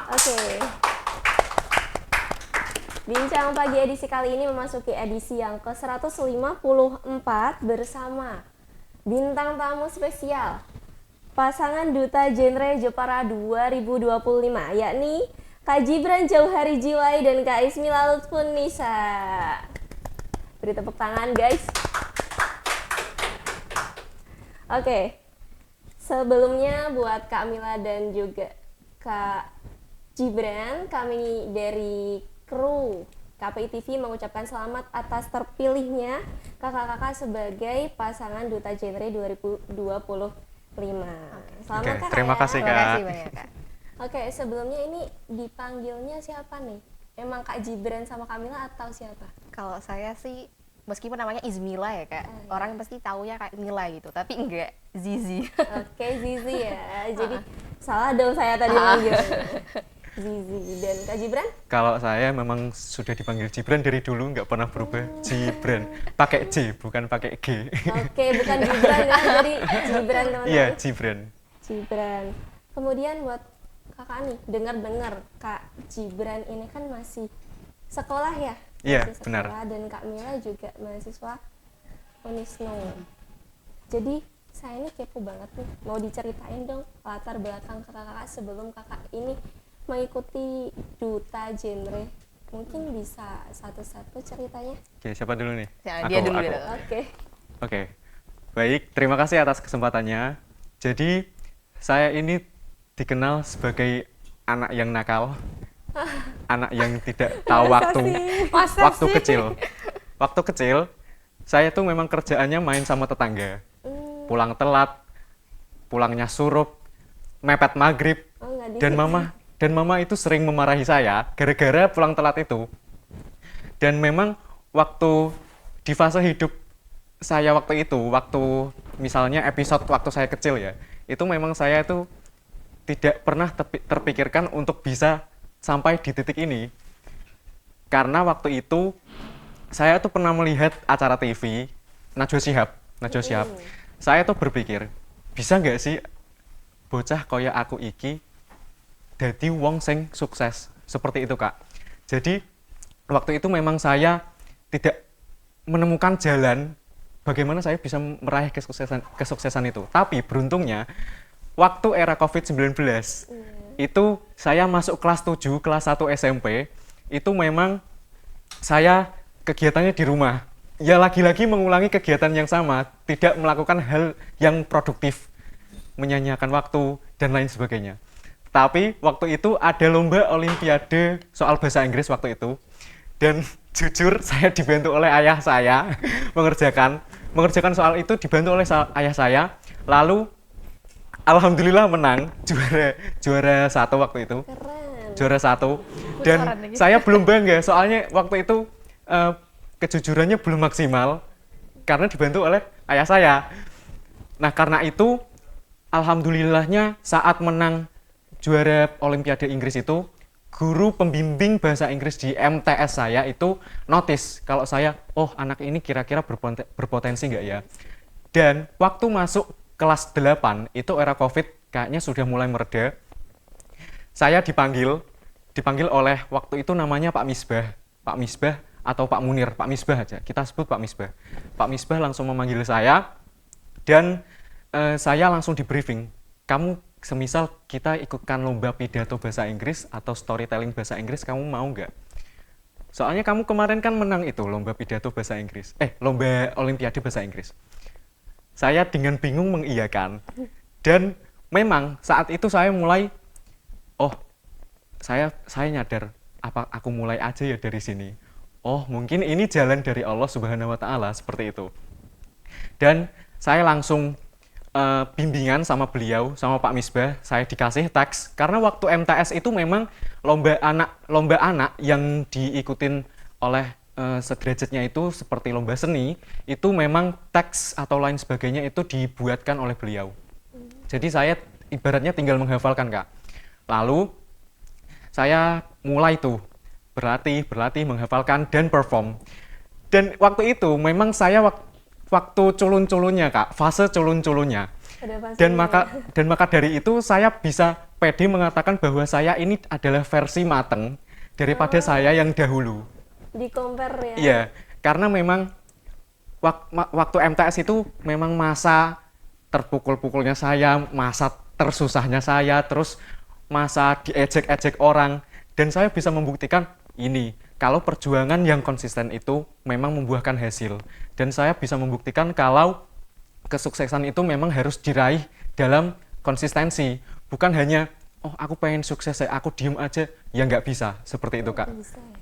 Oke. Bincang pagi edisi kali ini memasuki edisi yang ke-154 bersama bintang tamu spesial pasangan duta genre Jepara 2025, yakni Kak Gibran Jauhari Jiwai dan Kak Ismila Lutfunisa. Beri tepuk tangan, guys. Oke. Sebelumnya buat Kak Mila dan juga Kak Gibran, kami dari kru KPI TV mengucapkan selamat atas terpilihnya kakak-kakak sebagai pasangan duta genre 2025. Selamat Kak. Terima kasih Kak. Terima kasih banyak Kak. Oke, sebelumnya ini dipanggilnya siapa nih? Emang Kak Gibran sama Kamila atau siapa? Kalau saya sih meskipun namanya Ismila ya Kak, orang pasti taunya Kak Mila gitu, tapi enggak, Zizi. Oke, Zizi ya. Jadi salah dong saya tadi manggil. Zizi. Dan Kak Gibran? Kalau saya memang sudah dipanggil Gibran dari dulu, nggak pernah berubah. Gibran, pakai J bukan pakai G. Oke, bukan Gibran ya, jadi Gibran teman-teman. Iya, Gibran. Gibran. Kemudian buat kakak nih, dengar-dengar Kak Gibran ini kan masih sekolah ya? Iya, Masih benar. sekolah, dan Kak Mila juga mahasiswa Unisnu. Jadi saya ini kepo banget nih, mau diceritain dong latar belakang kakak-kakak sebelum kakak ini mengikuti duta genre. Mungkin bisa satu-satu ceritanya. Oke, siapa dulu nih? Ya, dia dulu. Oke. Baik, terima kasih atas kesempatannya. Jadi, saya ini dikenal sebagai anak yang nakal, anak yang tidak tahu waktu kecil. Waktu kecil, saya tuh memang kerjaannya main sama tetangga. Pulang telat, pulangnya surup, mepet maghrib, dan mama itu sering memarahi saya gara-gara pulang telat itu. Dan memang waktu di fase hidup saya waktu itu, waktu misalnya episode waktu saya kecil ya, itu memang saya itu tidak pernah terpikirkan untuk bisa sampai di titik ini. Karena waktu itu saya tuh pernah melihat acara TV Najwa Shihab. Saya tuh berpikir, bisa nggak sih bocah kaya aku iki dadi wong sing sukses seperti itu Kak. Jadi waktu itu memang saya tidak menemukan jalan bagaimana saya bisa meraih kesuksesan itu. Tapi beruntungnya waktu era COVID-19 itu saya masuk kelas 7, kelas 1 SMP, itu memang saya kegiatannya di rumah. Ya lagi-lagi mengulangi kegiatan yang sama, tidak melakukan hal yang produktif, menyanyiakan waktu dan lain sebagainya. Tapi waktu itu ada lomba olimpiade soal bahasa Inggris waktu itu. Dan jujur saya dibantu oleh ayah saya mengerjakan soal itu, dibantu oleh ayah saya. Lalu alhamdulillah menang, juara 1 waktu itu. Keren. Juara 1. Dan saya belum bangga soalnya waktu itu kejujurannya belum maksimal karena dibantu oleh ayah saya. Nah, karena itu alhamdulillahnya saat menang juara Olimpiade Inggris itu, guru pembimbing bahasa Inggris di MTS saya itu notice kalau saya, oh anak ini kira-kira berpotensi nggak ya. Dan waktu masuk kelas 8, itu era COVID kayaknya sudah mulai mereda. Saya dipanggil oleh waktu itu namanya Pak Misbah atau Pak Munir, Pak Misbah aja, kita sebut Pak Misbah. Pak Misbah langsung memanggil saya dan saya langsung di briefing. Kamu semisal kita ikutkan lomba pidato bahasa Inggris atau storytelling bahasa Inggris, kamu mau nggak? Soalnya kamu kemarin kan menang itu lomba pidato bahasa Inggris, lomba olimpiade bahasa Inggris. Saya dengan bingung mengiyakan. Dan memang saat itu saya mulai, saya nyadar, apa aku mulai aja ya dari sini. Oh, mungkin ini jalan dari Allah Subhanahu wa Ta'ala, seperti itu. Dan saya langsung bimbingan sama beliau, sama Pak Misbah, saya dikasih teks. Karena waktu MTS itu memang lomba anak yang diikutin oleh sederajatnya itu seperti lomba seni, itu memang teks atau lain sebagainya itu dibuatkan oleh beliau. Jadi saya ibaratnya tinggal menghafalkan, Kak. Lalu saya mulai tuh berlatih, menghafalkan dan perform. Dan waktu itu memang saya waktu culun-culunnya, Kak, fase culun-culunnya. Dan maka dari itu saya bisa pede mengatakan bahwa saya ini adalah versi mateng daripada saya yang dahulu. Di compare ya. Iya, karena memang waktu MTS itu memang masa terpukul-pukulnya saya, masa tersusahnya saya, terus masa diejek-ejek orang, dan saya bisa membuktikan ini kalau perjuangan yang konsisten itu memang membuahkan hasil, dan saya bisa membuktikan kalau kesuksesan itu memang harus diraih dalam konsistensi, bukan hanya oh aku pengen sukses aku diem aja, ya nggak bisa seperti itu, Kak. Bisa ya.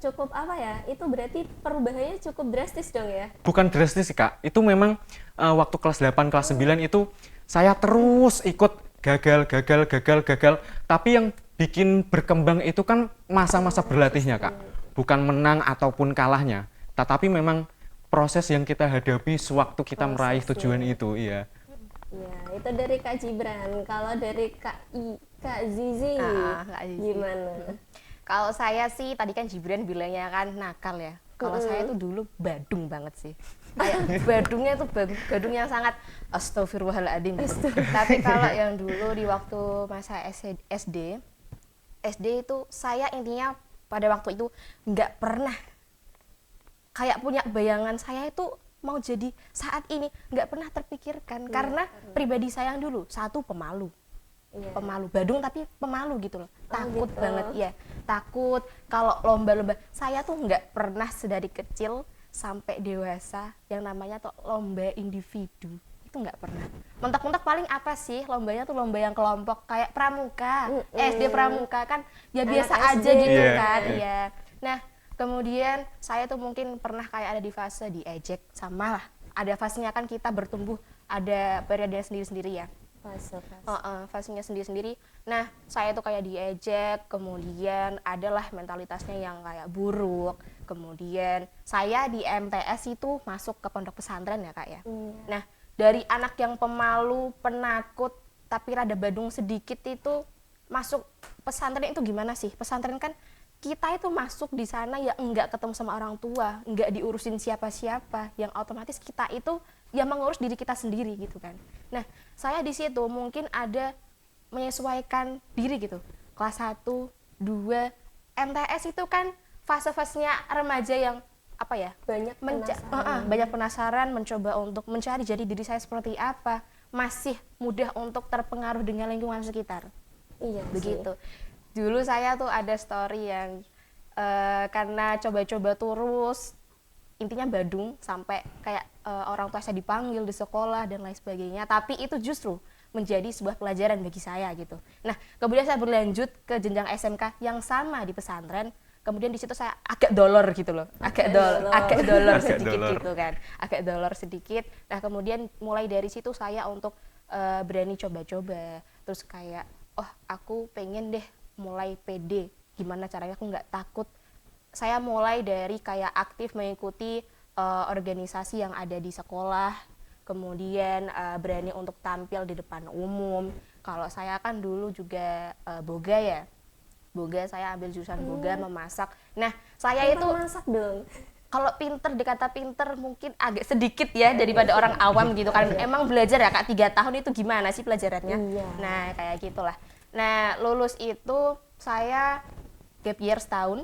Cukup apa ya, itu berarti perubahannya cukup drastis dong ya? Bukan drastis sih, Kak, itu memang waktu kelas 8, kelas 9 itu saya terus ikut gagal, tapi yang bikin berkembang itu kan masa-masa berlatihnya, Kak, bukan menang ataupun kalahnya, tetapi memang proses yang kita hadapi sewaktu kita meraih tujuan itu, iya. Ya, itu dari Kak Gibran. Kalau dari Kak Zizi, Kak Zizi. gimana? Kalau saya sih tadi kan Gibran bilangnya kan nakal ya. Kalau saya tuh dulu badung banget sih. Kayak badungnya tuh badung yang sangat astagfirullahaladzim. Tapi kalau yang dulu di waktu masa SD itu saya intinya pada waktu itu nggak pernah kayak punya bayangan saya itu mau jadi saat ini, nggak pernah terpikirkan. Karena pribadi saya yang dulu satu pemalu. Iya. Pemalu, badung tapi pemalu gitu loh, takut gitu. banget ya, takut kalau lomba-lomba. Saya tuh nggak pernah sedari kecil sampai dewasa yang namanya tuh lomba individu, itu nggak pernah. Mentok-mentok paling apa sih lombanya tuh lomba yang kelompok kayak pramuka, SD pramuka kan ya Anak biasa SD. aja gitu Iya, kan iya. ya. Nah kemudian saya tuh mungkin pernah kayak ada di fase diejek, sama lah ada fasenya kan kita bertumbuh, ada periode sendiri-sendiri ya. Fasenya sendiri-sendiri. Nah, saya tuh kayak diejek, kemudian adalah mentalitasnya yang kayak buruk. Kemudian saya di MTS itu masuk ke pondok pesantren ya, Kak ya. Nah, dari anak yang pemalu, penakut, tapi rada badung sedikit itu masuk pesantren itu gimana sih? Pesantren kan kita itu masuk di sana ya enggak ketemu sama orang tua, enggak diurusin siapa-siapa, yang otomatis kita itu ya mengurus diri kita sendiri gitu kan. Nah, saya di situ mungkin ada menyesuaikan diri gitu. Kelas 1, 2, MTS itu kan fase-fasenya remaja yang apa ya? Banyak penasaran, mencoba untuk mencari jadi diri saya seperti apa, masih mudah untuk terpengaruh dengan lingkungan sekitar. Iya, Begitu. Dulu saya tuh ada story yang karena coba-coba terus intinya badung sampai kayak orang tua saya dipanggil di sekolah dan lain sebagainya, tapi itu justru menjadi sebuah pelajaran bagi saya gitu. Nah, kemudian saya berlanjut ke jenjang SMK yang sama di pesantren. Kemudian di situ saya agak dolor gitu loh, agak dolor sedikit gitu kan, agak dolor sedikit. Nah, kemudian mulai dari situ saya untuk berani coba-coba, terus kayak oh aku pengen deh mulai pede, gimana caranya aku nggak takut. Saya mulai dari kayak aktif mengikuti organisasi yang ada di sekolah, kemudian berani untuk tampil di depan umum. Kalau saya kan dulu juga boga ya, saya ambil jurusan boga, memasak. Nah saya itu masak dong. kalau pinter, dikata pinter mungkin agak sedikit ya daripada orang awam gitu kan. Emang belajar ya Kak, 3 tahun itu gimana sih pelajarannya? Iya. Nah kayak gitulah. Nah lulus itu saya gap year setahun.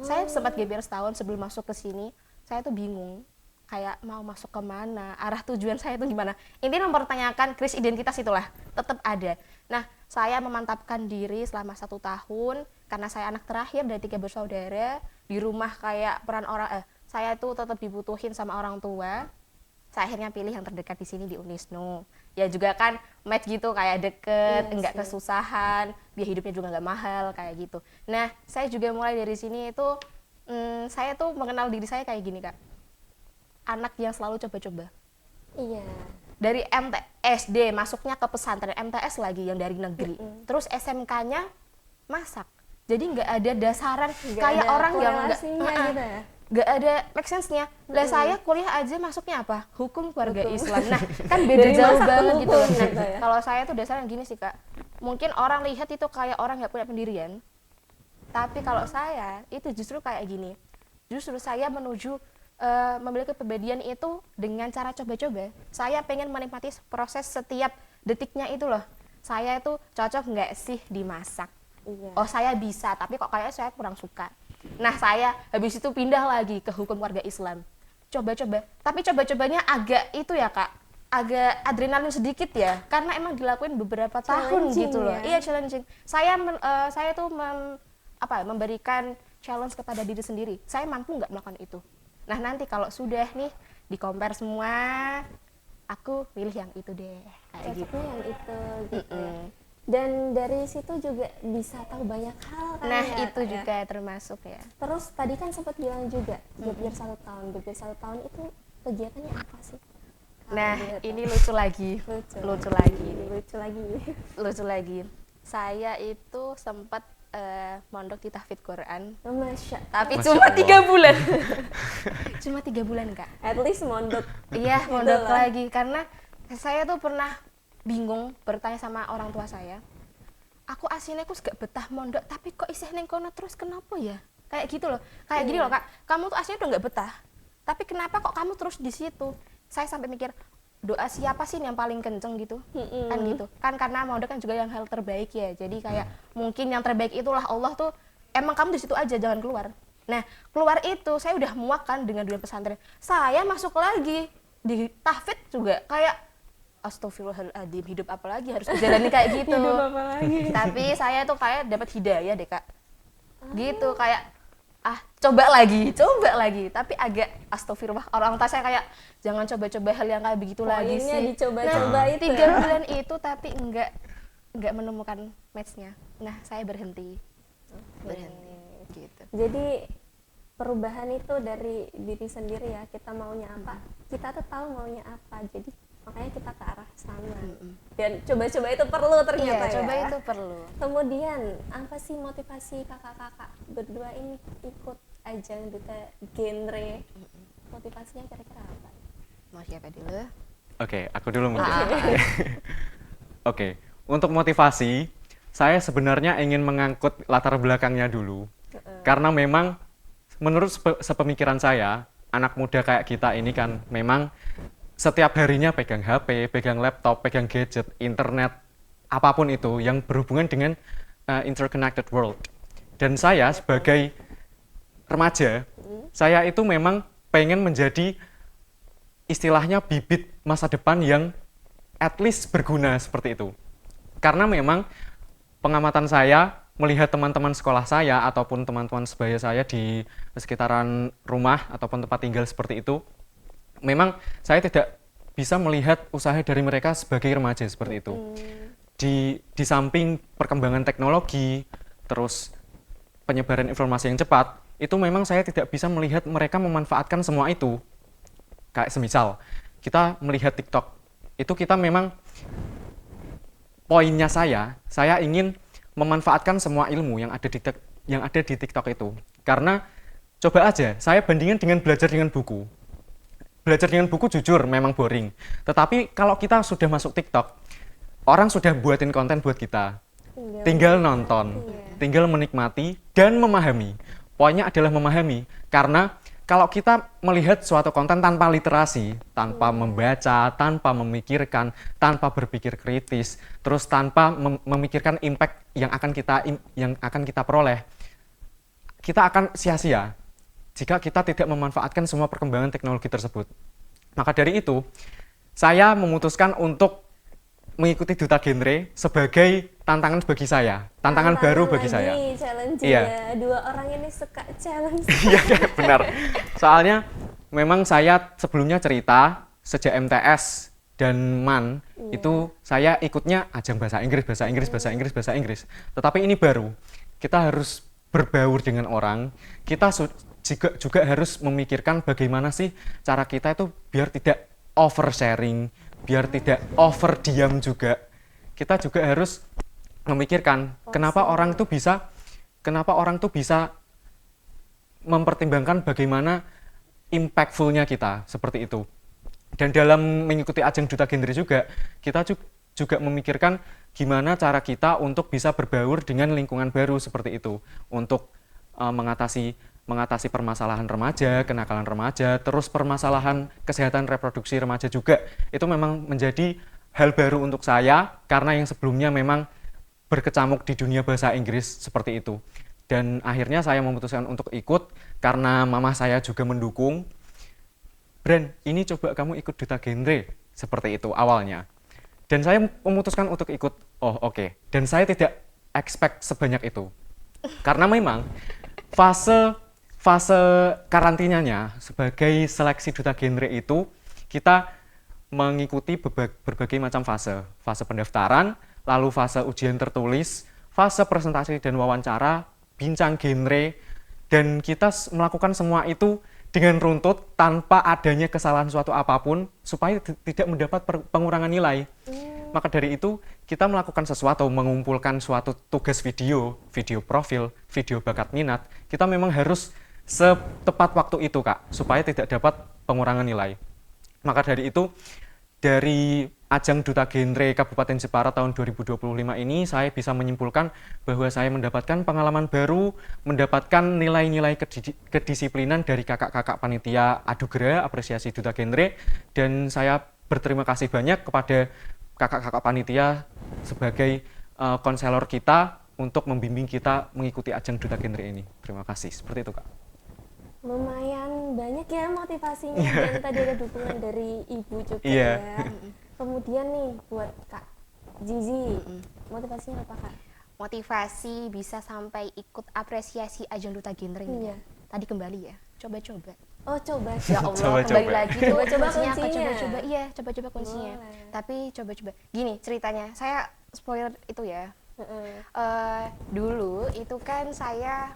Saya sempat gap year setahun sebelum masuk ke sini. Saya tuh bingung, kayak mau masuk kemana, arah tujuan saya itu gimana. Intinya mempertanyakan krisis identitas itulah, tetap ada. Nah, saya memantapkan diri selama 1 tahun, karena saya anak terakhir dari 3 bersaudara, di rumah kayak peran orang, saya tuh tetap dibutuhin sama orang tua. Saya akhirnya pilih yang terdekat di sini di Unisnu. Ya juga kan match gitu, kayak deket, enggak kesusahan, biaya hidupnya juga enggak mahal, kayak gitu. Nah, saya juga mulai dari sini itu, saya tuh mengenal diri saya kayak gini Kak. Anak yang selalu coba-coba. Iya. Dari SD masuknya ke pesantren, MTS lagi yang dari negeri. Terus SMK-nya masak. Jadi nggak ada dasaran kayak ada orang yang korelasinya gitu ya. nggak ada make sense-nya. Lah saya kuliah aja masuknya apa? Hukum keluarga Islam. Nah, kan beda Dari jauh masak ke banget gitu. hukum Nah, gitu ya. kalau saya tuh dasarnya gini sih, Kak. Mungkin orang lihat itu kayak orang nggak punya pendirian. Tapi kalau saya itu justru kayak gini. Justru saya menuju memiliki kepribadian itu dengan cara coba-coba. Saya pengen menikmati proses setiap detiknya itu loh. Saya itu cocok nggak sih dimasak? Iya. Oh saya bisa, tapi kok kayaknya saya kurang suka. Nah saya habis itu pindah lagi ke hukum keluarga Islam. Coba-coba, tapi coba-cobanya agak itu ya Kak, agak adrenalin sedikit ya, karena emang dilakuin beberapa tahun Challenging gitu loh. ya. Iya challenging. Saya tuh memberikan challenge kepada diri sendiri. Saya mampu nggak melakukan itu. Nah nanti kalau sudah nih di compare semua, aku pilih yang itu deh. Kayak gitu. Cocoknya yang itu gitu ya. Dan dari situ juga bisa tahu banyak hal kan Nah ya, itu Kak, ya. juga termasuk ya. Terus tadi kan sempat bilang juga gap year 1 tahun. Gap year 1 tahun itu kegiatannya apa sih? Kalau Nah boleh tahu. ini lucu lagi, lucu. lucu lagi, Lucu lagi. lucu lagi. Saya itu sempat mondok di tahfidz Quran, Masya. tapi Masya cuma Allah. 3 bulan. Cuma 3 bulan Kak. At least mondok. Iya, Gitu mondok lah. lagi karena saya tuh pernah bingung bertanya sama orang tua saya. Aku aslinya aku gak betah mondok, tapi kok isih neng kono terus kenapa ya? Kayak gitu loh. Kayak gini loh, Kak. Kamu tuh aslinya udah gak betah. Tapi kenapa kok kamu terus di situ? Saya sampai mikir, doa siapa sih yang paling kenceng gitu? Kan gitu. Kan karena mondok kan juga yang hal terbaik ya. Jadi kayak mungkin yang terbaik itulah Allah tuh emang kamu di situ aja jangan keluar. Nah, keluar itu saya udah muak kan dengan dunia pesantren. Saya masuk lagi di tahfidz juga kayak astagfirullahaladzim, hidup apa lagi harus menjalani kayak gitu. Hidup apa lagi? Tapi saya tuh kayak dapat hidayah deh Kak. Gitu kayak coba lagi. Tapi agak astagfirullah. Orang tua saya kayak jangan coba-coba hal yang kayak begitu lagi Poinnya sih. dicoba-coba Nah, itu 3 ya. bulan itu tapi enggak menemukan matchnya. Nah, saya berhenti. Gitu. Jadi perubahan itu dari diri sendiri ya, kita maunya apa, kita tuh tahu maunya apa, jadi makanya kita ke arah sana. Dan coba-coba itu perlu ternyata Iya, coba ya. itu perlu. Kemudian apa sih motivasi kakak-kakak berdua ini ikut ajang duta genre? Motivasinya kira-kira apa? Mau siapa dulu? Oke, aku dulu mungkin. Oke, untuk motivasi, saya sebenarnya ingin mengangkut latar belakangnya dulu. Karena memang menurut sepemikiran saya, anak muda kayak kita ini kan memang setiap harinya pegang HP, pegang laptop, pegang gadget, internet, apapun itu yang berhubungan dengan interconnected world. Dan saya sebagai remaja, saya itu memang pengen menjadi istilahnya bibit masa depan yang at least berguna seperti itu. Karena memang pengamatan saya melihat teman-teman sekolah saya ataupun teman-teman sebaya saya di sekitaran rumah ataupun tempat tinggal seperti itu, memang saya tidak bisa melihat usaha dari mereka sebagai remaja seperti itu. Di samping perkembangan teknologi, terus penyebaran informasi yang cepat, itu memang saya tidak bisa melihat mereka memanfaatkan semua itu. Kayak semisal, kita melihat TikTok, itu kita memang poinnya saya ingin memanfaatkan semua ilmu yang ada di TikTok itu. Karena coba aja, saya bandingkan dengan belajar dengan buku. Belajar dengan buku jujur memang boring. Tetapi kalau kita sudah masuk TikTok, orang sudah buatin konten buat kita. Tinggal nonton, tinggal menikmati dan memahami. Poinnya adalah memahami. Karena kalau kita melihat suatu konten tanpa literasi, tanpa membaca, tanpa memikirkan, tanpa berpikir kritis, terus tanpa memikirkan impact yang akan kita peroleh, kita akan sia-sia jika kita tidak memanfaatkan semua perkembangan teknologi tersebut. Maka dari itu, saya memutuskan untuk mengikuti Duta Genre sebagai tantangan bagi saya, tantangan baru bagi saya. Challenge Iya. ya. Dua orang ini suka challenge. Iya, benar. Soalnya memang saya sebelumnya cerita sejak MTS dan MAN itu saya ikutnya ajang bahasa Inggris. Tetapi ini baru. Kita harus berbaur dengan orang. Kita juga harus memikirkan bagaimana sih cara kita itu biar tidak over sharing, biar tidak over diam juga. Kita juga harus memikirkan kenapa orang tuh bisa mempertimbangkan bagaimana impactful-nya kita seperti itu. Dan dalam mengikuti ajang Duta Genre juga, kita juga memikirkan gimana cara kita untuk bisa berbaur dengan lingkungan baru seperti itu, untuk mengatasi permasalahan remaja, kenakalan remaja, terus permasalahan kesehatan reproduksi remaja juga. Itu memang menjadi hal baru untuk saya karena yang sebelumnya memang berkecamuk di dunia bahasa Inggris seperti itu. Dan akhirnya saya memutuskan untuk ikut karena mama saya juga mendukung. Bran, ini coba kamu ikut Duta Genre, seperti itu awalnya. Dan saya memutuskan untuk ikut, oh oke. Dan saya tidak expect sebanyak itu. Karena memang fase karantinanya sebagai seleksi Duta Genre itu, kita mengikuti berbagai macam fase. Fase pendaftaran, lalu fase ujian tertulis, fase presentasi dan wawancara, bincang genre, dan kita melakukan semua itu dengan runtut tanpa adanya kesalahan suatu apapun supaya tidak mendapat pengurangan nilai. Maka dari itu kita melakukan sesuatu, mengumpulkan suatu tugas video profil, video bakat minat, kita memang harus setepat waktu itu Kak, supaya tidak dapat pengurangan nilai. Maka dari itu, dari ajang Duta Genre Kabupaten Jepara tahun 2025 ini, saya bisa menyimpulkan bahwa saya mendapatkan pengalaman baru, mendapatkan nilai-nilai kedisiplinan dari kakak-kakak panitia Adugra Apresiasi Duta Genre, dan saya berterima kasih banyak kepada kakak-kakak panitia sebagai konselor kita untuk membimbing kita mengikuti ajang Duta Genre ini. Terima kasih, seperti itu Kak. Lumayan banyak ya motivasinya, dan tadi ada dukungan dari ibu juga ya. Kemudian nih buat Kak Zizi, motivasinya apa Kak? Motivasi bisa sampai ikut apresiasi ajang Duta Genre ini. Tadi kembali ya, coba-coba. Oh coba. Ya Allah, Coba-coba. kembali lagi tuh Coba-coba kuncinya. kuncinya. Coba-coba, iya, coba-coba kuncinya. Boleh. Tapi coba-coba. Gini ceritanya, saya spoiler itu ya. Dulu itu kan saya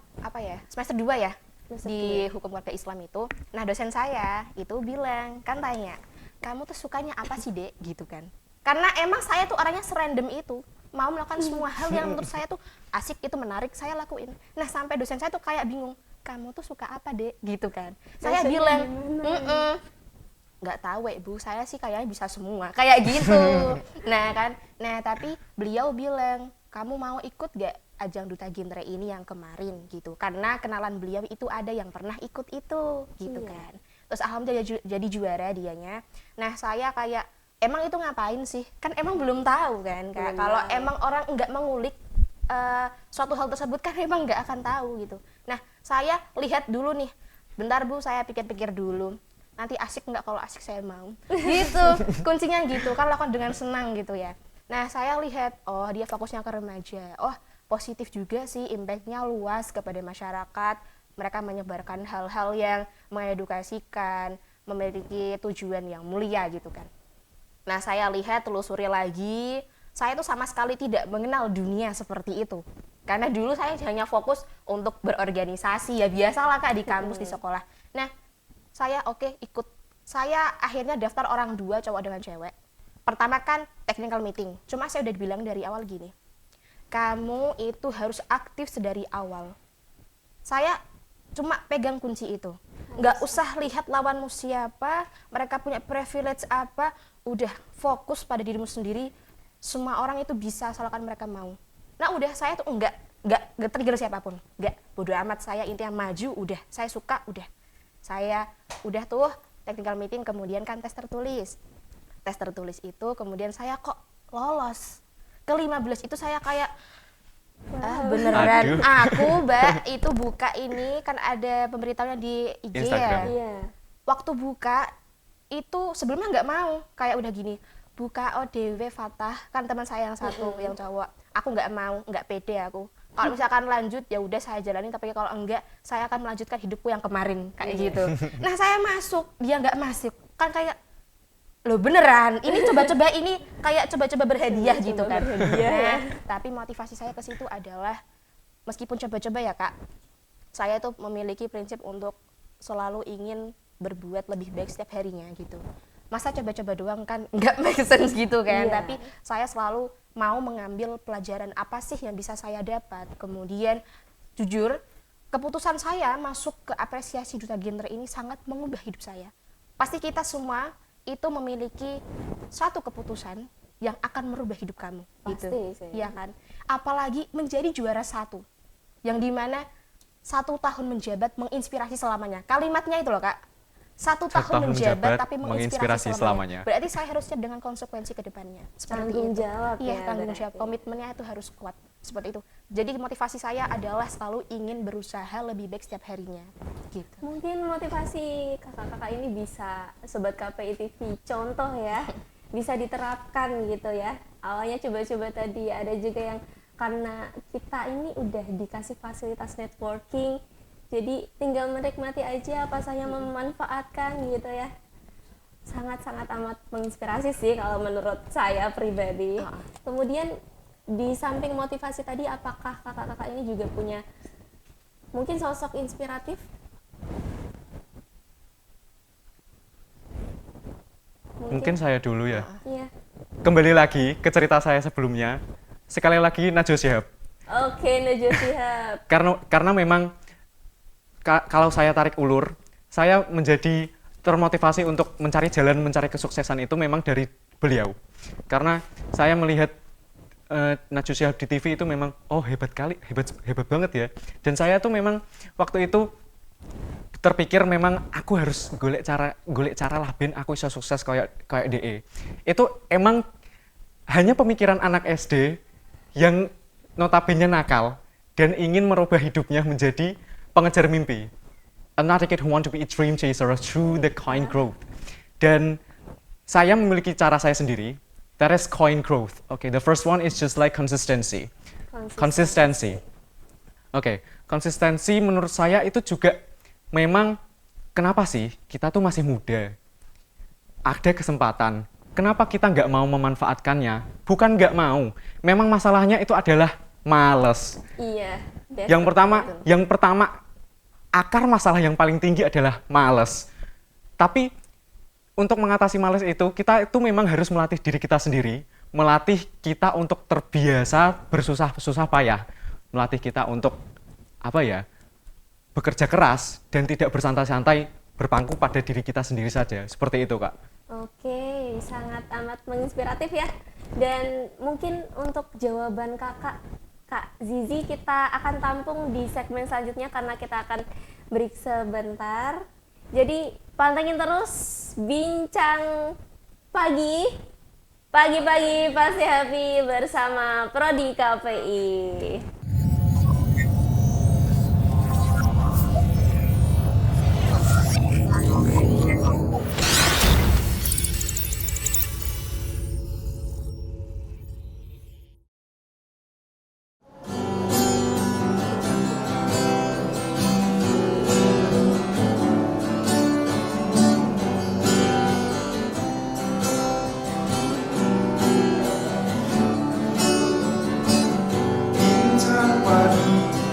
semester 2 ya di hukum keluarga Islam itu. Nah, dosen saya itu bilang, kan tanya, kamu tuh sukanya apa sih Dek, gitu kan. Karena emang saya tuh orangnya serandom itu, mau melakukan semua hal yang menurut saya tuh asik, itu menarik, saya lakuin. Nah, sampai dosen saya tuh kayak bingung, kamu tuh suka apa Dek, gitu kan. Saya bilang, nggak tahu Bu, saya sih kayaknya bisa semua, kayak gitu. Nah tapi beliau bilang, kamu mau ikut gak ajang Duta Genre ini yang kemarin gitu, karena kenalan beliau itu ada yang pernah ikut itu gitu kan. Terus alhamdulillah jadi juara dianya. Nah saya kayak, emang itu ngapain sih, kan emang belum tahu kan Kak. Kalau emang orang nggak mengulik suatu hal tersebut kan emang nggak akan tahu gitu. Nah saya lihat dulu nih, bentar Bu, saya pikir-pikir dulu, nanti asik nggak, kalau asik saya mau gitu. Kuncinya gitu kan, lakukan dengan senang gitu ya. Nah saya lihat, oh dia fokusnya ke remaja, oh positif juga sih, impact-nya luas kepada masyarakat, mereka menyebarkan hal-hal yang mengedukasikan, memiliki tujuan yang mulia gitu kan. Nah saya lihat, telusuri lagi, saya tuh sama sekali tidak mengenal dunia seperti itu, karena dulu saya hanya fokus untuk berorganisasi, ya biasalah Kak di kampus, di sekolah. Nah saya ikut. Saya akhirnya daftar orang 2, cowok dengan cewek. Pertama kan technical meeting, cuma saya udah bilang dari awal gini, kamu itu harus aktif sedari awal. Saya cuma pegang kunci itu, nggak usah lihat lawanmu siapa, mereka punya privilege apa, udah fokus pada dirimu sendiri. Semua orang itu bisa asalkan mereka mau. Nah udah, saya tuh nggak trigger siapapun, nggak, bodo amat, saya intinya maju, udah, saya suka, udah. Saya udah tuh technical meeting, kemudian kan tes tertulis. Tes tertulis itu kemudian saya kok lolos. Ke-15 itu saya kayak, beneran aku Mbak itu buka ini, kan ada pemberitahuannya di IG Instagram. ya. Waktu buka itu sebelumnya nggak mau, kayak udah gini, buka ODW Fatah, kan teman saya yang satu yang cowok, aku nggak mau, nggak pede aku. Kalau misalkan lanjut ya udah saya jalanin, tapi kalau enggak saya akan melanjutkan hidupku yang kemarin kayak gitu. Nah saya masuk, dia nggak masuk, kan kayak, loh beneran, ini coba-coba, ini kayak coba-coba berhadiah gitu kan. Nah, tapi motivasi saya ke situ adalah, meskipun coba-coba ya Kak, saya tuh memiliki prinsip untuk selalu ingin berbuat lebih baik setiap harinya gitu. masa coba-coba doang kan nggak make sense gitu kan. Iya. Tapi saya selalu mau mengambil pelajaran apa sih yang bisa saya dapat. Kemudian jujur keputusan saya masuk ke apresiasi duta genre ini sangat mengubah hidup saya. Pasti kita semua itu memiliki satu keputusan yang akan merubah hidup kamu. Pasti gitu. sih. Iya kan? Apalagi menjadi juara 1, yang dimana 1 tahun menjabat menginspirasi selamanya. Kalimatnya itu loh Kak, 1 tahun menjabat tapi menginspirasi selamanya. Berarti saya harus siap dengan konsekuensi ke depannya. Seperti Tanggung itu. jawab Iya, ya, tanggung berarti. jawab. Komitmennya itu harus kuat. Seperti itu. Jadi motivasi saya adalah selalu ingin berusaha lebih baik setiap harinya. Gitu. Mungkin motivasi kakak-kakak ini bisa Sobat KPI TV contoh ya, bisa diterapkan gitu ya. Awalnya coba-coba tadi, ada juga yang karena kita ini udah dikasih fasilitas networking, jadi tinggal menikmati aja apa saya memanfaatkan gitu ya. Sangat-sangat amat menginspirasi sih kalau menurut saya pribadi. Kemudian di samping motivasi tadi, apakah kakak-kakak ini juga punya mungkin sosok inspiratif? Mungkin saya dulu ya. Iya. Kembali lagi ke cerita saya sebelumnya. Sekali lagi Najwa Shihab. Oke, Najwa Shihab. Karena memang kalau saya tarik ulur, saya menjadi termotivasi untuk mencari jalan, mencari kesuksesan itu memang dari beliau. Karena saya melihat Najwa Shihab di TV itu memang, oh hebat banget ya. Dan saya tuh memang waktu itu terpikir memang aku harus golek cara lah ben aku bisa sukses kayak DE. Itu emang hanya pemikiran anak SD yang notabene nakal dan ingin merubah hidupnya menjadi pengejar mimpi. Another kid who want to be a dream chaser through the coin growth. Dan saya memiliki cara saya sendiri. That is coin growth. Okay, the first one is just like consistency. Consistency. Oke, konsistensi menurut saya itu juga memang kenapa sih kita tuh masih muda, ada kesempatan, kenapa kita nggak mau memanfaatkannya? Bukan nggak mau, memang masalahnya itu adalah males. Iya. Yang pertama akar masalah yang paling tinggi adalah males. Tapi untuk mengatasi males itu kita itu memang harus melatih diri kita sendiri, melatih kita untuk terbiasa bersusah payah, melatih kita untuk bekerja keras dan tidak bersantai-santai, berpangku pada diri kita sendiri saja. Seperti itu, Kak. Oke, sangat amat menginspiratif ya. Dan mungkin untuk jawaban Kak Zizi kita akan tampung di segmen selanjutnya karena kita akan break sebentar. Jadi pantengin terus Bincang Pagi pasti happy bersama Prodi KPI.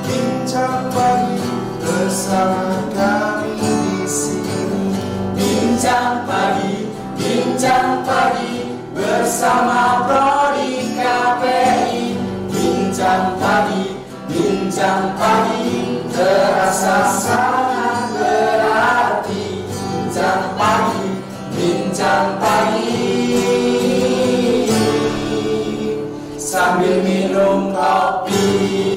Bincang pagi bersama kami di sini. Bincang pagi bersama Prodi KPI. Bincang pagi terasa sangat berarti. Bincang pagi sambil minum kopi.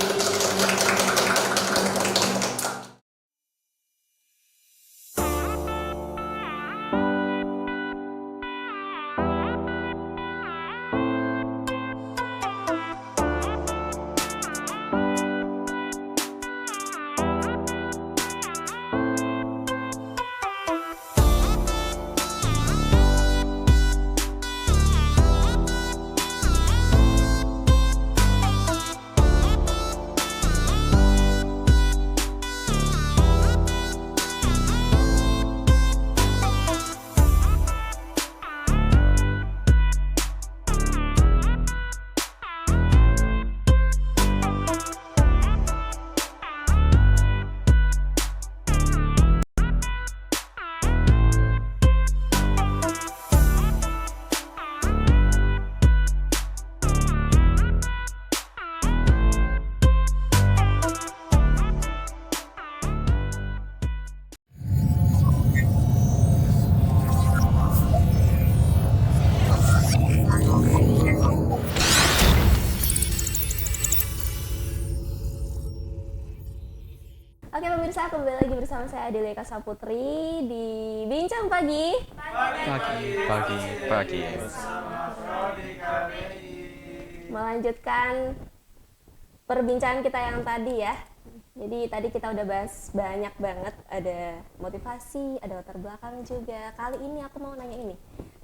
kembali lagi bersama saya Adeleka Saputri di Bincang Pagi. Pagi. Melanjutkan perbincangan kita yang tadi ya. Jadi tadi kita udah bahas banyak banget, ada motivasi, ada latar belakang juga. Kali ini aku mau nanya ini,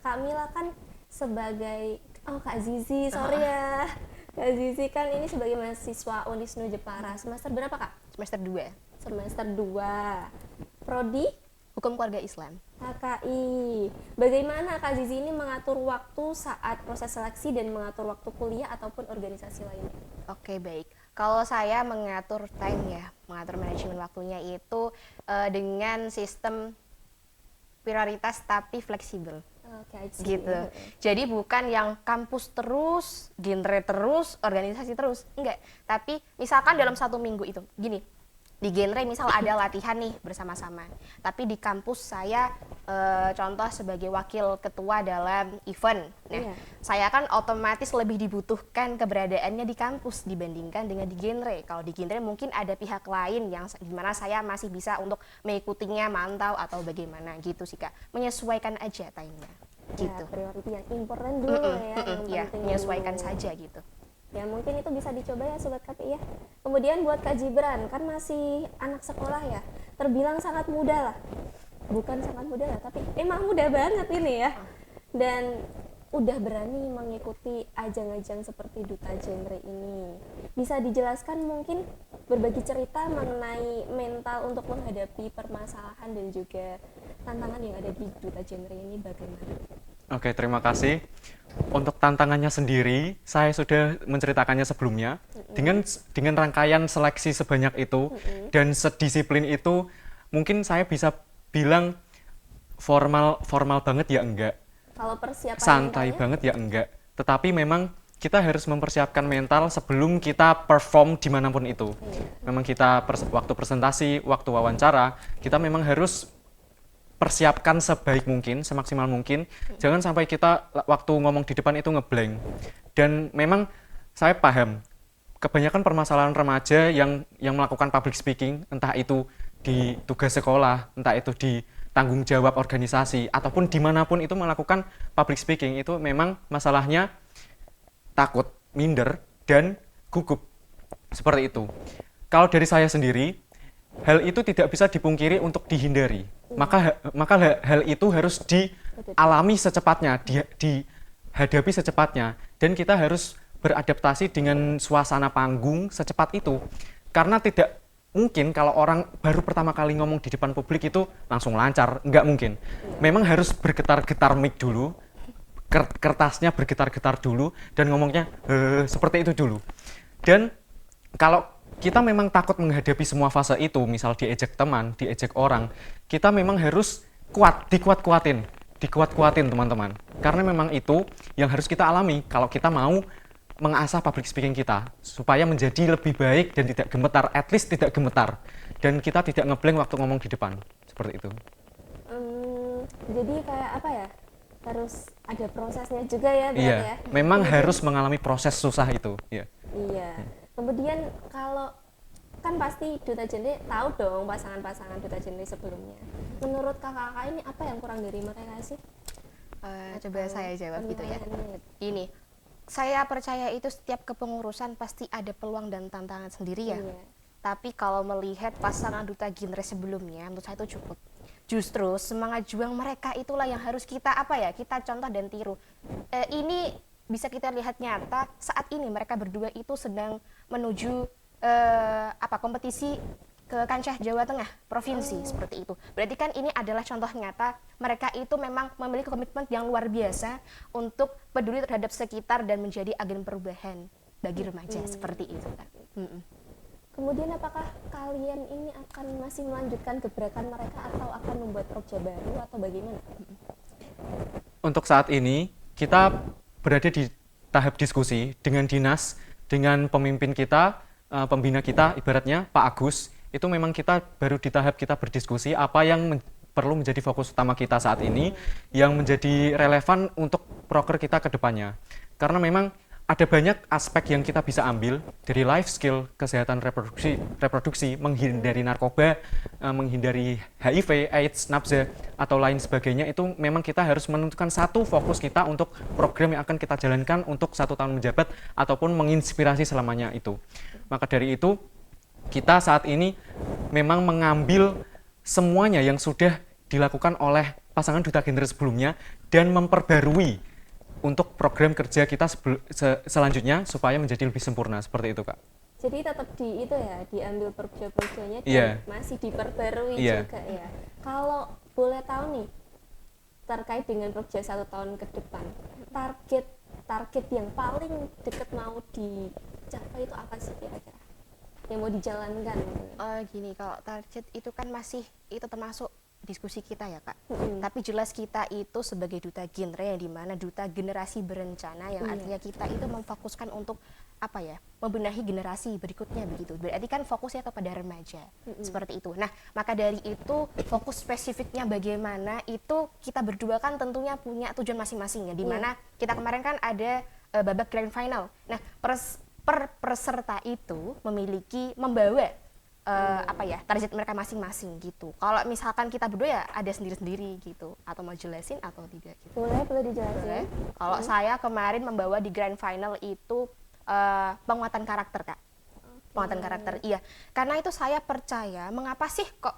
Kak Mila kan sebagai, Kak Zizi, sorry ya. Kak Zizi kan ini sebagai mahasiswa Unisnu Jepara. Semester berapa, Kak? Semester 2. Semester 2. Prodi? Hukum Keluarga Islam. HKI. Bagaimana Kak Zizi ini mengatur waktu saat proses seleksi dan mengatur waktu kuliah ataupun organisasi lainnya? Oke, baik. Kalau saya mengatur time ya, mengatur manajemen waktunya itu dengan sistem prioritas tapi fleksibel. Oke, I see. Gitu. Jadi bukan yang kampus terus, genre terus, organisasi terus, enggak. Tapi misalkan dalam 1 minggu itu, gini, di genre misal ada latihan nih bersama-sama. Tapi di kampus saya contoh sebagai wakil ketua dalam event. Nah, saya kan otomatis lebih dibutuhkan keberadaannya di kampus dibandingkan dengan di genre. Kalau di genre mungkin ada pihak lain yang dimana saya masih bisa untuk mengikutinya, mantau atau bagaimana gitu sih Kak. Menyesuaikan aja time-nya. Gitu. Ya, priority yang important dulu ya, yang Ya, penting menyesuaikan dulu. saja gitu. Ya mungkin itu bisa dicoba ya Sobat KPI ya. Kemudian buat Kak Gibran, kan masih anak sekolah ya, terbilang sangat muda lah. Bukan sangat muda lah, tapi emang muda banget ini ya. Dan udah berani mengikuti ajang-ajang seperti Duta Genre ini. Bisa dijelaskan mungkin berbagi cerita mengenai mental untuk menghadapi permasalahan dan juga tantangan yang ada di Duta Genre ini bagaimana? Oke, terima kasih. Untuk tantangannya sendiri, saya sudah menceritakannya sebelumnya. Dengan rangkaian seleksi sebanyak itu dan sedisiplin itu, mungkin saya bisa bilang formal banget ya enggak. Kalau persiapan Santai mentalnya? banget ya enggak. Tetapi memang kita harus mempersiapkan mental sebelum kita perform dimanapun itu. Memang kita waktu presentasi, waktu wawancara, kita memang harus persiapkan sebaik mungkin, semaksimal mungkin. Jangan sampai kita waktu ngomong di depan itu ngeblank. Dan memang saya paham, kebanyakan permasalahan remaja yang melakukan public speaking, entah itu di tugas sekolah, entah itu di tanggung jawab organisasi, ataupun dimanapun itu melakukan public speaking, itu memang masalahnya takut, minder, dan gugup. Seperti itu. Kalau dari saya sendiri, hal itu tidak bisa dipungkiri untuk dihindari. Maka hal itu harus dialami secepatnya, dihadapi secepatnya, dan kita harus beradaptasi dengan suasana panggung secepat itu. Karena tidak mungkin kalau orang baru pertama kali ngomong di depan publik itu langsung lancar, nggak mungkin. Memang harus bergetar-getar mic dulu, kertasnya bergetar-getar dulu, dan ngomongnya seperti itu dulu. Dan kalau kita memang takut menghadapi semua fase itu, misal diejek teman, diejek orang, kita memang harus dikuat-kuatin teman-teman. Karena memang itu yang harus kita alami kalau kita mau mengasah public speaking kita, supaya menjadi lebih baik dan tidak gemetar, at least tidak gemetar. Dan kita tidak ngeblank waktu ngomong di depan, seperti itu. Jadi kayak apa ya, harus ada prosesnya juga ya berarti Iya, ya? memang harus mengalami proses susah itu. Iya. Iya. Kemudian kalau kan pasti Duta Genre tahu dong pasangan-pasangan Duta Genre sebelumnya. Menurut kakak-kakak ini apa yang kurang dari mereka sih? Coba saya jawab gitu ya. Penilaiannya. Ini, saya percaya itu setiap kepengurusan pasti ada peluang dan tantangan sendiri ya. Iya. Tapi kalau melihat pasangan Duta Genre sebelumnya, menurut saya itu cukup. Justru semangat juang mereka itulah yang harus kita kita contoh dan tiru. Ini bisa kita lihat nyata saat ini mereka berdua itu sedang menuju kompetisi ke kancah Jawa Tengah provinsi seperti itu. Berarti kan ini adalah contoh nyata mereka itu memang memiliki komitmen yang luar biasa untuk peduli terhadap sekitar dan menjadi agen perubahan bagi remaja seperti itu kan. Kemudian apakah kalian ini akan masih melanjutkan gebrakan mereka atau akan membuat proja baru atau bagaimana? Untuk saat ini kita berada di tahap diskusi dengan dinas, dengan pemimpin kita, pembina kita, ibaratnya Pak Agus. Itu memang kita baru di tahap kita berdiskusi apa yang perlu menjadi fokus utama kita saat ini, yang menjadi relevan untuk proker kita ke depannya. Karena memang ada banyak aspek yang kita bisa ambil dari life skill, kesehatan reproduksi, menghindari narkoba, menghindari HIV, AIDS, nafsa, atau lain sebagainya. Itu memang kita harus menentukan satu fokus kita untuk program yang akan kita jalankan untuk 1 tahun menjabat ataupun menginspirasi selamanya itu. Maka dari itu, kita saat ini memang mengambil semuanya yang sudah dilakukan oleh pasangan duta genre sebelumnya dan memperbarui untuk program kerja kita selanjutnya supaya menjadi lebih sempurna, seperti itu, Kak. Jadi tetap di itu ya, diambil program-programnya dan Iya. masih diperbarui Iya. juga ya. Kalau boleh tahu nih, terkait dengan program 1 tahun ke depan, target yang paling dekat mau dicapai itu apa sih kira-kira? Yang mau dijalankan? Gini, kalau target itu kan masih itu termasuk diskusi kita ya Kak. Tapi jelas kita itu sebagai duta genre yang dimana duta generasi berencana yang artinya kita itu memfokuskan untuk apa ya, membenahi generasi berikutnya begitu. Berarti kan fokusnya kepada remaja seperti itu. Nah, maka dari itu fokus spesifiknya bagaimana itu kita berdua kan tentunya punya tujuan masing-masing ya, dimana kita kemarin kan ada babak grand final. Nah, peserta itu membawa apa ya, target mereka masing-masing gitu. Kalau misalkan kita berdua ya ada sendiri-sendiri gitu, atau mau jelasin atau tidak gitu. Boleh dijelasin. Kalau saya kemarin membawa di grand final itu penguatan karakter Kak. Penguatan karakter, iya. Karena itu saya percaya, mengapa sih kok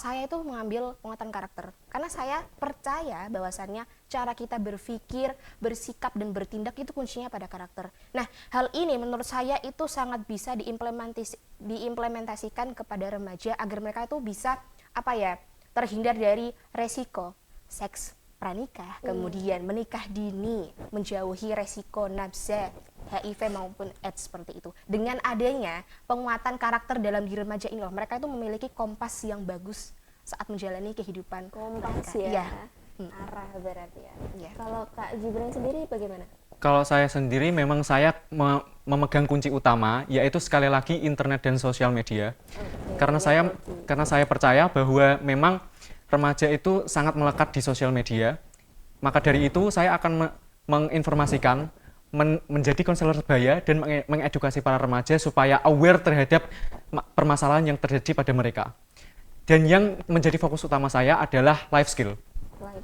saya itu mengambil penguatan karakter? Karena saya percaya bahwasannya cara kita berpikir, bersikap dan bertindak itu kuncinya pada karakter. Nah, hal ini menurut saya itu sangat bisa diimplementasikan kepada remaja agar mereka itu bisa apa ya, terhindar dari resiko seks pranikah, kemudian menikah dini, menjauhi resiko nafsa, HIV maupun AIDS seperti itu. Dengan adanya penguatan karakter dalam diri remaja ini loh, mereka itu memiliki kompas yang bagus saat menjalani kehidupan Kompas mereka. ya. Iya. Arah berarti ya. Iya. Kalau Kak Gibran sendiri bagaimana? Kalau saya sendiri memang saya memegang kunci utama, yaitu sekali lagi internet dan sosial media. Karena saya percaya bahwa memang remaja itu sangat melekat di sosial media. Maka dari itu saya akan menginformasikan, menjadi konselor sebaya dan mengedukasi para remaja supaya aware terhadap permasalahan yang terjadi pada mereka. Dan yang menjadi fokus utama saya adalah life skill.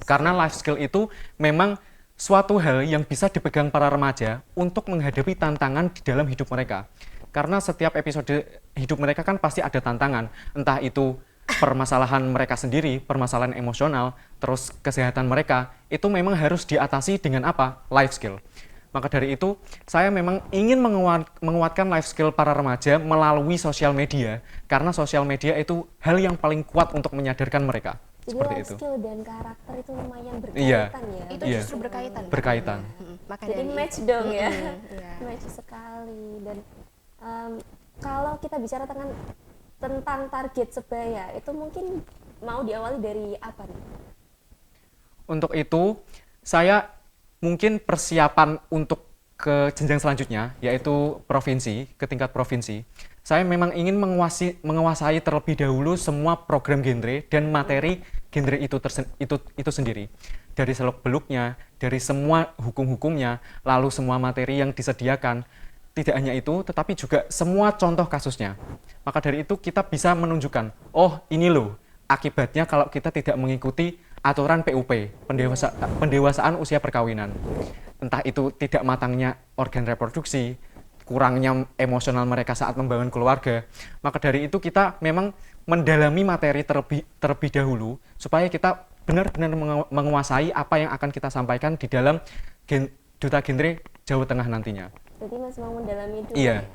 Karena life skill itu memang suatu hal yang bisa dipegang para remaja untuk menghadapi tantangan di dalam hidup mereka. Karena setiap episode hidup mereka kan pasti ada tantangan, entah itu permasalahan mereka sendiri, permasalahan emosional, terus kesehatan mereka, itu memang harus diatasi dengan apa? Life skill. Maka dari itu, saya memang ingin menguatkan life skill para remaja melalui sosial media, karena sosial media itu hal yang paling kuat untuk menyadarkan mereka. Jadi Seperti life itu. skill dan karakter itu lumayan Iya. berkaitan ya. Itu Iya. justru berkaitan. Berkaitan. Maka Jadi dari match dong ya. Iya. Match sekali. Dan kalau kita bicara tentang target sebaya, itu mungkin mau diawali dari apa nih? Untuk itu, saya mungkin persiapan untuk ke jenjang selanjutnya, yaitu provinsi, ke tingkat provinsi. Saya memang ingin menguasai terlebih dahulu semua program genre dan materi genre itu sendiri. Dari seluk-beluknya, dari semua hukum-hukumnya, lalu semua materi yang disediakan. Tidak hanya itu, tetapi juga semua contoh kasusnya. Maka dari itu kita bisa menunjukkan, oh ini loh akibatnya kalau kita tidak mengikuti aturan PUP, pendewasaan usia perkawinan. Entah itu tidak matangnya organ reproduksi, kurangnya emosional mereka saat membangun keluarga. Maka dari itu kita memang mendalami materi terlebih dahulu supaya kita benar-benar menguasai apa yang akan kita sampaikan di dalam Duta Genre Jawa Tengah nantinya. Jadi Mas mau mendalami dulu. Iya. Ya?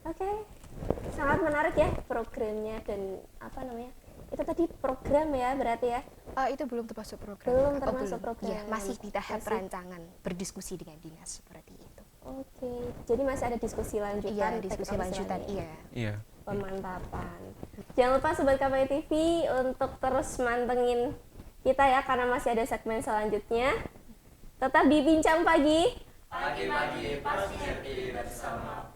Oke. Sangat menarik ya programnya dan apa namanya? Itu tadi program ya berarti ya? Itu belum termasuk program. Belum Kak. termasuk program. Iya, masih di tahap Masih. perancangan, berdiskusi dengan dinas seperti itu. Oke. Jadi masih ada diskusi lanjutan. Iya, diskusi teknis lanjutan, lainnya. iya. Iya. Pemantapan. Jangan lupa Sobat KPI TV untuk terus mantengin kita ya karena masih ada segmen selanjutnya. Tetap di Bincang Pagi. Pagi-pagi pasti happy bersama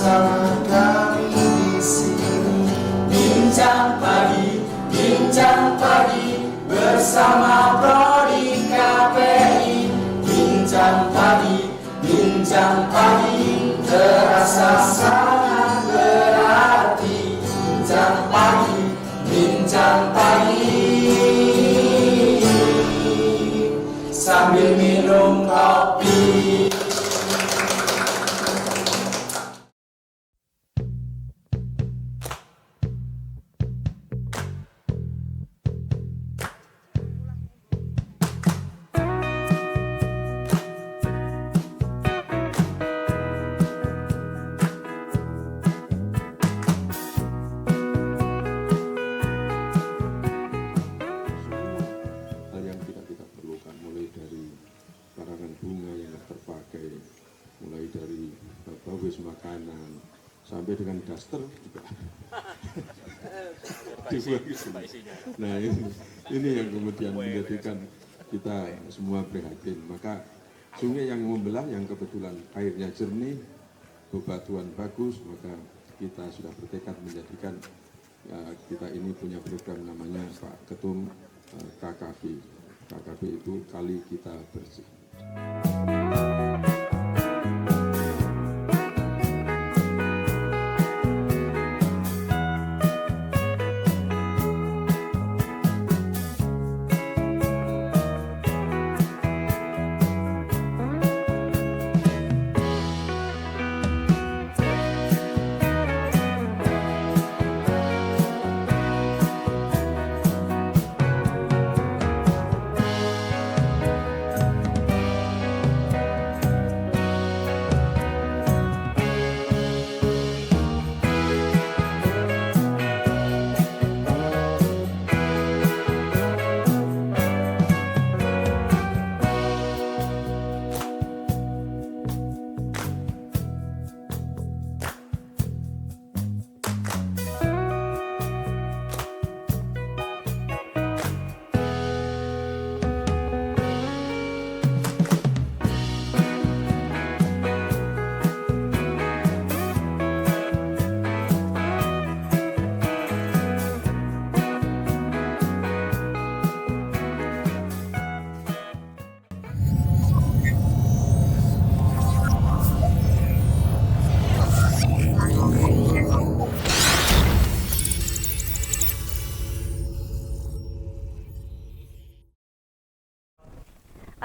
bersama kami di sini. Bincang pagi bersama Prodi KPI. Bincang pagi terasa sangat berarti. Bincang pagi sambil minum kopi. Hal yang tidak kita perlukan, mulai dari karangan bunga yang terpakai, mulai dari bawis makanan sampai dengan daster juga dibuang ke sini. Nah ini yang kemudian menjadikan kita semua prihatin. Maka sungai yang membelah, yang kebetulan airnya jernih, bebatuan bagus, maka kita sudah bertekad menjadikan kita ini punya program namanya Pak Ketum KKB. KKB itu Kali Kita Bersih.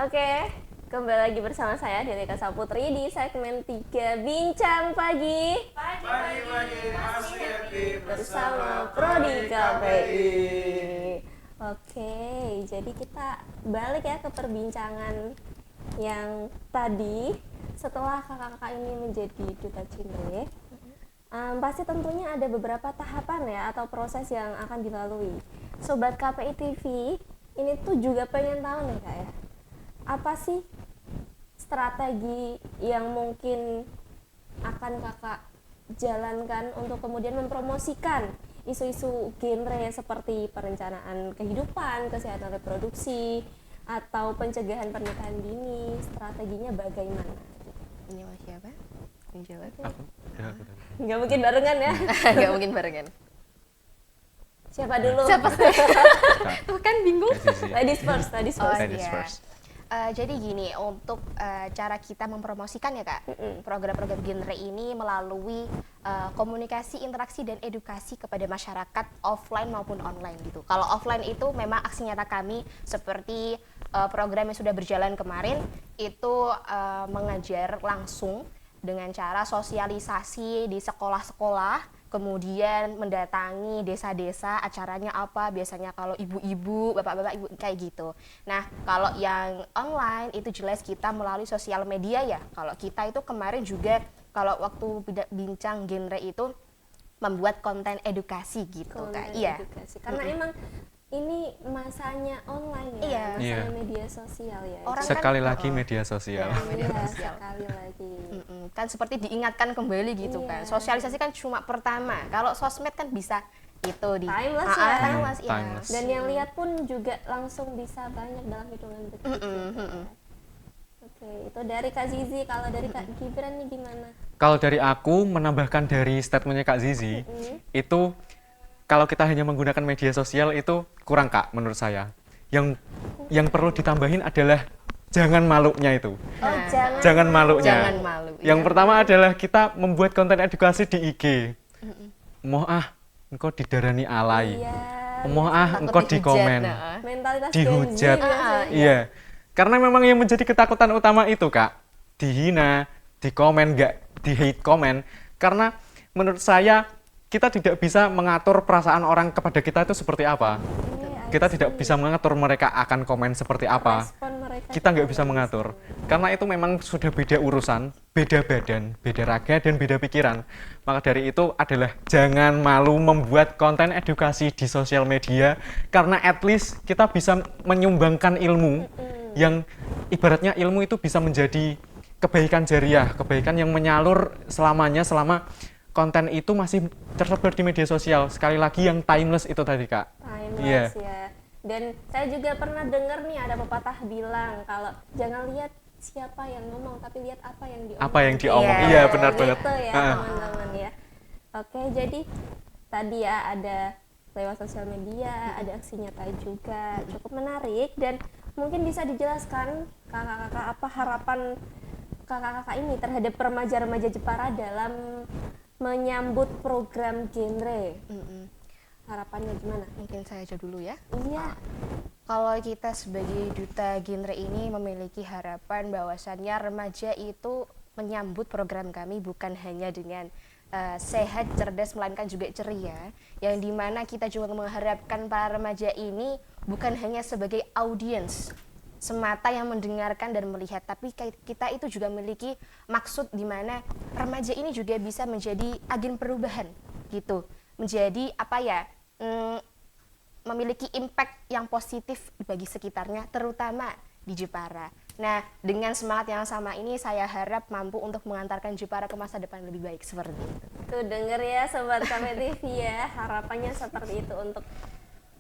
Oke, kembali lagi bersama saya Denika Saputri di segmen 3 Bincang Pagi. Pagi-pagi masih happy Bersama Prodi KPI. Oke, jadi kita balik ya ke perbincangan yang tadi. Setelah kakak-kakak ini menjadi duta genre, pasti tentunya ada beberapa tahapan ya atau proses yang akan dilalui. Sobat KPI TV ini tuh juga pengen tahu nih kak ya, apa sih strategi yang mungkin akan kakak jalankan untuk kemudian mempromosikan isu-isu genre seperti perencanaan kehidupan, kesehatan reproduksi, atau pencegahan pernikahan dini? Strateginya bagaimana? Ini Mas siapa? Yang jawab? Aku. Ya, aku tadi. Nggak mungkin barengan ya? Nggak mungkin barengan. Siapa dulu? Siapa sih? Tuh kan bingung. Kayak Sisi. Ladies first, ladies Oh, first. Ladies iya. first. Jadi gini, untuk cara kita mempromosikan ya kak, program-program genre ini melalui komunikasi, interaksi, dan edukasi kepada masyarakat offline maupun online gitu. Kalau offline itu memang aksi nyata kami seperti program yang sudah berjalan kemarin itu mengajar langsung dengan cara sosialisasi di sekolah-sekolah, kemudian mendatangi desa-desa, acaranya apa, biasanya kalau ibu-ibu, bapak-bapak, ibu kayak gitu. Nah, kalau yang online itu jelas kita melalui sosial media ya. Kalau kita itu kemarin juga kalau waktu bincang genre itu membuat konten edukasi gitu Konten Kak. Iya. edukasi. Karena emang ini masanya online ya, Iya. masanya Iya. media sosial ya. Orang Sekali kan, lagi media sosial. Iya. media Iya, sosial. sekali lagi. Kan seperti diingatkan kembali gitu kan. Iya. Sosialisasi kan cuma pertama. Kalau sosmed kan bisa itu di Timeless ya. timeless, iya. Timeless. Dan yang lihat pun juga langsung bisa banyak dalam hitungan detik. Ya. Oke. Oke, itu dari Kak Zizi. Kalau dari Kak Gibran nih gimana? Kalau dari aku menambahkan dari statementnya Kak Zizi, itu kalau kita hanya menggunakan media sosial itu kurang Kak menurut saya. Yang perlu ditambahin adalah jangan malunya itu. Oh, Jangan malunya. Jangan malu. Yang pertama adalah kita membuat konten edukasi di IG. Moh engkau didarani alay. Iya. Moh Takut engkau dihujat, dikomen. nah. Mentalitas Dihujat. Gen Z biasanya. Iya. Karena memang yang menjadi ketakutan utama itu Kak, dihina, dikomen, nggak di hate komen. Karena menurut saya kita tidak bisa mengatur perasaan orang kepada kita itu seperti apa. Kita tidak bisa mengatur mereka akan komen seperti apa. Respon mereka Kita nggak bisa mengatur. Karena itu memang sudah beda urusan, beda badan, beda raga, dan beda pikiran. Maka dari itu adalah jangan malu membuat konten edukasi di sosial media. Karena at least kita bisa menyumbangkan ilmu yang ibaratnya ilmu itu bisa menjadi kebaikan jariah, kebaikan yang menyalur selamanya selama konten itu masih tersebar di media sosial. Sekali lagi yang timeless itu tadi Kak. Timeless ya. Dan saya juga pernah dengar nih ada pepatah bilang kalau jangan lihat siapa yang ngomong tapi lihat apa yang diomong. Apa yang diomong? Iya, Iya, benar banget. Gitu ya Heeh. teman-teman ya. Oke, jadi tadi ya ada lewat sosial media, ada aksi nyata juga, cukup menarik dan mungkin bisa dijelaskan kakak-kakak apa harapan kakak-kakak ini terhadap remaja-remaja Jepara dalam menyambut program genre. Harapannya gimana? Mungkin saya aja dulu ya. Iya. Kalau kita sebagai duta genre ini memiliki harapan bahwasannya remaja itu menyambut program kami bukan hanya dengan sehat, cerdas, melainkan juga ceria, yang dimana kita juga mengharapkan para remaja ini bukan hanya sebagai audiens semata yang mendengarkan dan melihat, tapi kita itu juga memiliki maksud di mana remaja ini juga bisa menjadi agen perubahan gitu, menjadi apa ya, memiliki impact yang positif bagi sekitarnya, terutama di Jepara. Nah, dengan semangat yang sama ini saya harap mampu untuk mengantarkan Jepara ke masa depan lebih baik seperti itu. Tuh denger ya Sobat Kame TV ya, harapannya seperti itu untuk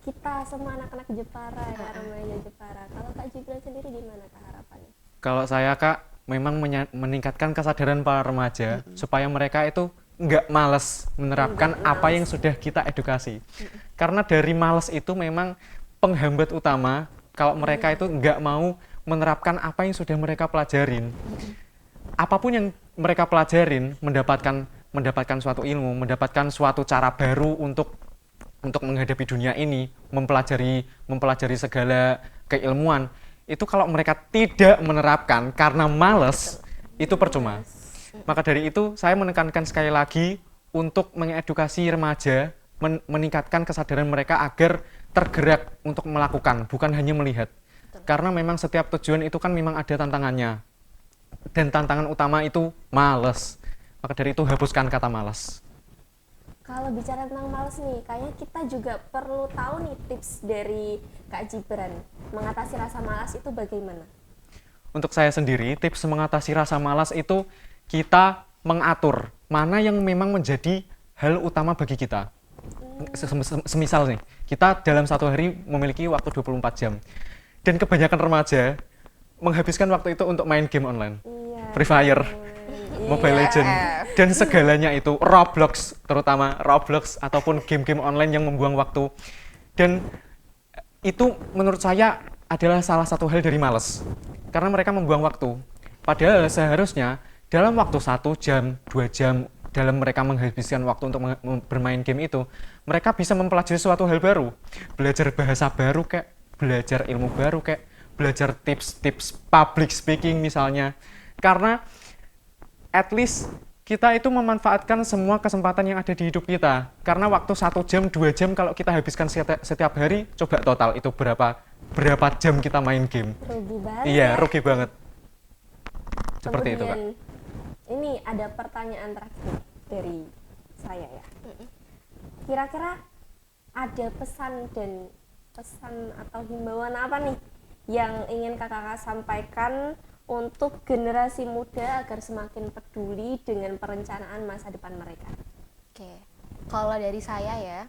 kita semua anak-anak Jepara ya, remaja Jepara. Kalau Kak Gibran sendiri gimana Kak harapannya? Kalau saya Kak, memang meningkatkan kesadaran para remaja supaya mereka itu nggak males menerapkan apa yang sudah kita edukasi. Karena dari males itu memang penghambat utama kalau mereka itu nggak mau menerapkan apa yang sudah mereka pelajarin. Apapun yang mereka pelajarin, mendapatkan suatu ilmu, mendapatkan suatu cara baru untuk menghadapi dunia ini, mempelajari segala keilmuan, itu kalau mereka tidak menerapkan karena malas, itu percuma. Maka dari itu saya menekankan sekali lagi untuk mengedukasi remaja, meningkatkan kesadaran mereka agar tergerak untuk melakukan, bukan hanya melihat. Karena memang setiap tujuan itu kan memang ada tantangannya. Dan tantangan utama itu malas. Maka dari itu hapuskan kata malas. Kalau bicara tentang males nih, kayaknya kita juga perlu tahu nih tips dari Kak Gibran mengatasi rasa malas itu bagaimana? Untuk saya sendiri, tips mengatasi rasa malas itu kita mengatur mana yang memang menjadi hal utama bagi kita. Semisal nih, kita dalam satu hari memiliki waktu 24 jam. Dan kebanyakan remaja menghabiskan waktu itu untuk main game online. Free Fire, Mobile Legends, dan segalanya itu, Roblox, terutama Roblox ataupun game-game online yang membuang waktu. Dan itu menurut saya adalah salah satu hal dari malas. Karena mereka membuang waktu. Padahal seharusnya dalam waktu 1 jam, 2 jam, dalam mereka menghabiskan waktu untuk bermain game itu, mereka bisa mempelajari suatu hal baru. Belajar bahasa baru kayak, belajar ilmu baru kayak, belajar tips-tips public speaking misalnya. Karena at least kita itu memanfaatkan semua kesempatan yang ada di hidup kita. Karena waktu 1 jam, 2 jam kalau kita habiskan setiap hari, coba total itu berapa jam kita main game. Rugi banget. Iya, ya? rugi banget. Seperti itu, Kak. Kemudian, ini ada pertanyaan terakhir dari saya ya. Kira-kira ada pesan atau himbauan apa nih yang ingin kakak sampaikan untuk generasi muda agar semakin peduli dengan perencanaan masa depan mereka? Oke, kalau dari saya ya,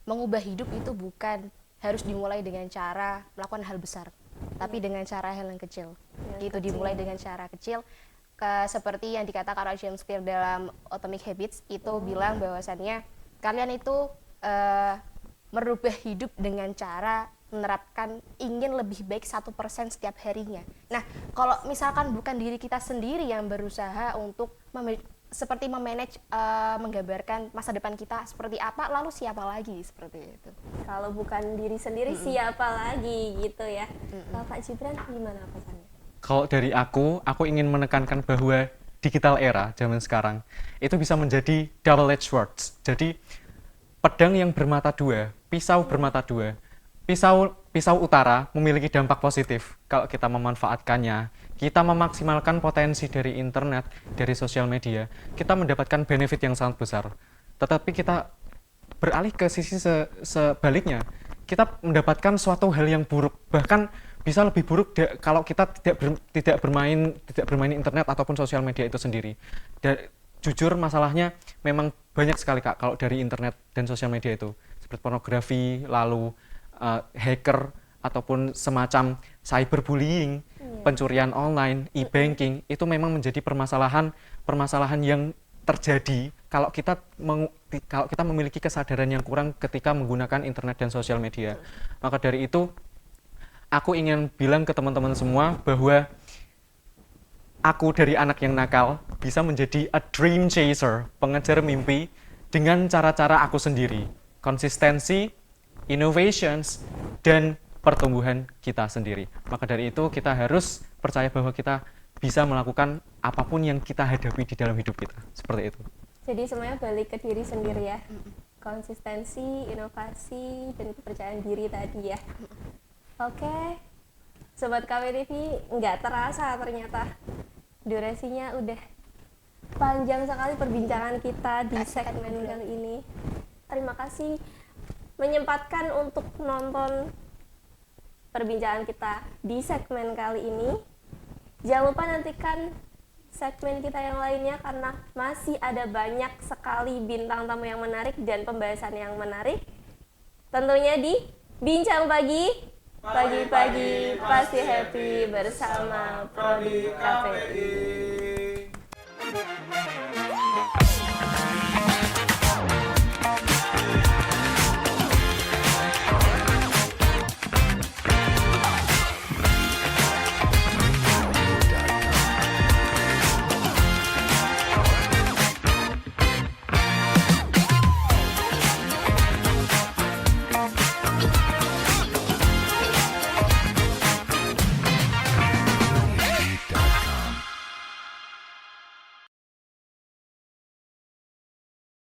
mengubah hidup itu bukan harus dimulai dengan cara melakukan hal besar, tapi dengan cara hal yang kecil. Yang Itu dimulai dengan cara kecil. Seperti yang dikatakan oleh James Clear dalam Atomic Habits, itu bilang bahwasannya kalian itu merubah hidup dengan cara menerapkan ingin lebih baik 1% setiap harinya. Nah, kalau misalkan bukan diri kita sendiri yang berusaha untuk seperti memanage, menggambarkan masa depan kita seperti apa, lalu siapa lagi seperti itu. Kalau bukan diri sendiri siapa lagi gitu ya. Kalau Kak Gibran gimana pesannya? Kalau dari aku ingin menekankan bahwa digital era zaman sekarang itu bisa menjadi double-edged swords. Jadi pedang yang bermata dua, pisau bermata dua. Pisau utara memiliki dampak positif kalau kita memanfaatkannya, kita memaksimalkan potensi dari internet, dari sosial media, kita mendapatkan benefit yang sangat besar. Tetapi kita beralih ke sisi sebaliknya, kita mendapatkan suatu hal yang buruk, bahkan bisa lebih buruk kalau kita tidak bermain internet ataupun sosial media itu sendiri. Jujur masalahnya memang banyak sekali Kak kalau dari internet dan sosial media itu, seperti pornografi, lalu hacker ataupun semacam cyberbullying, pencurian online, e-banking, itu memang menjadi permasalahan yang terjadi kalau kita memiliki kesadaran yang kurang ketika menggunakan internet dan sosial media. Maka dari itu aku ingin bilang ke teman-teman semua bahwa aku dari anak yang nakal bisa menjadi a dream chaser, pengejar mimpi dengan cara-cara aku sendiri. Konsistensi, innovations, dan pertumbuhan kita sendiri. Maka dari itu kita harus percaya bahwa kita bisa melakukan apapun yang kita hadapi di dalam hidup kita. Seperti itu. Jadi semuanya balik ke diri sendiri ya. Konsistensi, inovasi, dan kepercayaan diri tadi ya. Oke, Sobat KWTV, nggak terasa ternyata durasinya udah panjang sekali perbincangan kita di segmen kali ini. Terima kasih menyempatkan untuk nonton perbincangan kita di segmen kali ini. Jangan lupa nantikan segmen kita yang lainnya karena masih ada banyak sekali bintang tamu yang menarik dan pembahasan yang menarik. Tentunya di Bincang Pagi pasti happy bersama Prodi KPI.